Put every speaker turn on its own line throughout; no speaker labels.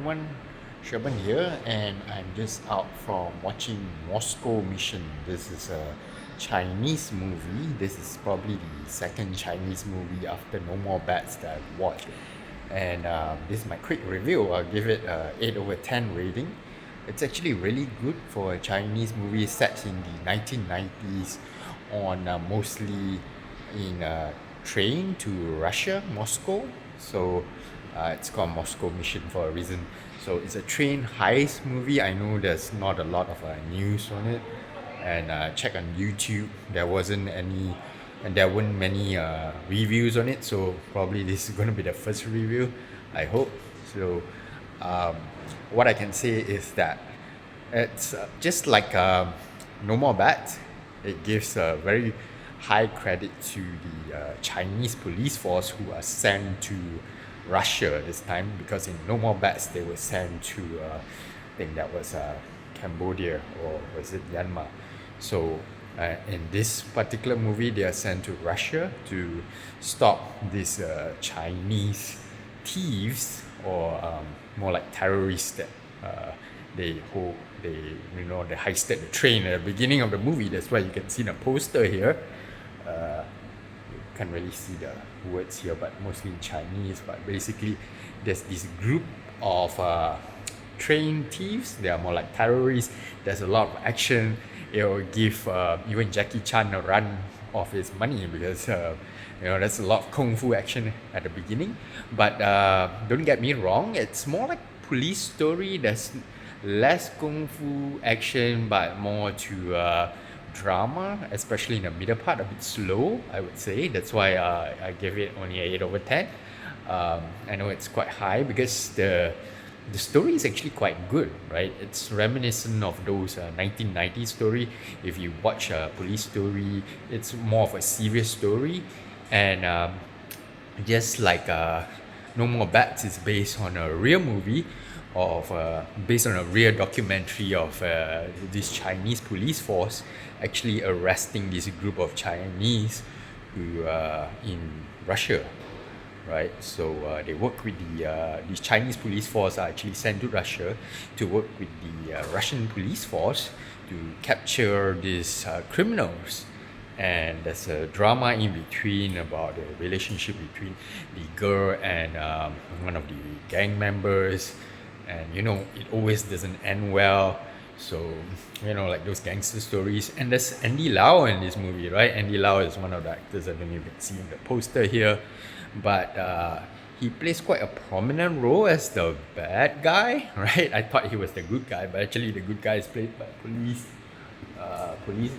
everyone, Shaban here, and I'm just out from watching Moscow Mission. This is a Chinese movie. This is probably the second Chinese movie after No More Bats that I've watched. And this is my quick review. I'll give it a 8 over 10 rating. It's actually really good for a Chinese movie set in the 1990s on mostly in a train to Russia, Moscow. So it's called Moscow Mission for a reason. So it's a train heist movie. I know there's not a lot of news on it, and check on YouTube. There wasn't any, and there weren't many reviews on it. So probably this is going to be the first review. I hope so. Um, what I can say is that it's just like No More Bats. It gives a very high credit to the Chinese police force who are sent to Russia this time, because in No More Bats they were sent to I think that was Cambodia, or was it Myanmar. So in this particular movie they are sent to Russia to stop these Chinese thieves, or more like terrorists that they heisted the train at the beginning of the movie. That's why you can see the poster here. You can't really see the words here, but mostly in Chinese. But basically, there's this group of train thieves. They are more like terrorists. There's a lot of action. It will give even Jackie Chan a run of his money, because there's a lot of kung fu action at the beginning. But don't get me wrong, it's more like police story. There's less kung fu action, but more to drama, especially in the middle part, a bit slow, I would say. That's why I gave it only 8 over 10. I know it's quite high because the story is actually quite good, right? It's reminiscent of those 1990s story. If you watch a police story, it's more of a serious story, and just like No More Bats is based on a real movie of based on a real documentary of this Chinese police force actually arresting this group of Chinese who in Russia, right? So they work with these Chinese police force are actually sent to Russia to work with the Russian police force to capture these criminals. And there's a drama in between about the relationship between the girl and one of the gang members, and it always doesn't end well. So like those gangster stories. And there's Andy Lau in this movie, right? Andy Lau is one of the actors. I don't even see the poster here, but he plays quite a prominent role as the bad guy, right? I thought he was the good guy, but actually the good guy is played by police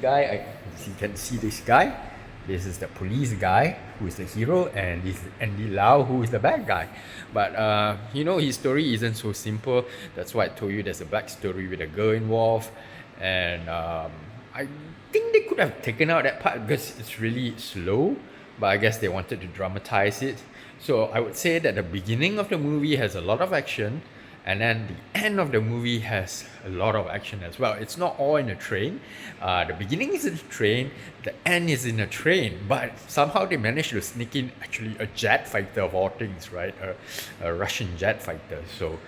guy. You can see this guy. This is the police guy who is the hero, and this is Andy Lau who is the bad guy. But his story isn't so simple. That's why I told you there's a backstory with a girl involved, and I think they could have taken out that part because it's really slow. But I guess they wanted to dramatize it. So I would say that the beginning of the movie has a lot of action, and then the end of the movie has a lot of action as well. It's not all in a train. The beginning is in a train, the end is in a train, but somehow they managed to sneak in actually a jet fighter of all things, right? A Russian jet fighter. So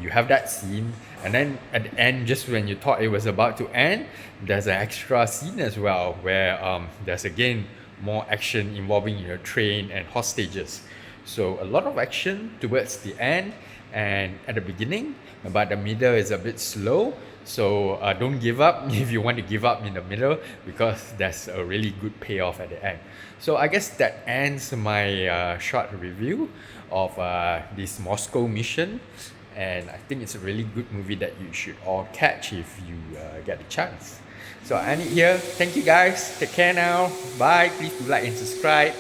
you have that scene, and then at the end, just when you thought it was about to end, there's an extra scene as well where there's again more action involving your train and hostages. So a lot of action towards the end and at the beginning, but the middle is a bit slow. So don't give up if you want to give up in the middle, because there's a really good payoff at the end. So I guess that ends my short review of this Moscow Mission, and I think it's a really good movie that you should all catch if you get a chance. So I end it here. Thank you guys. Take care now. Bye. Please do like and subscribe.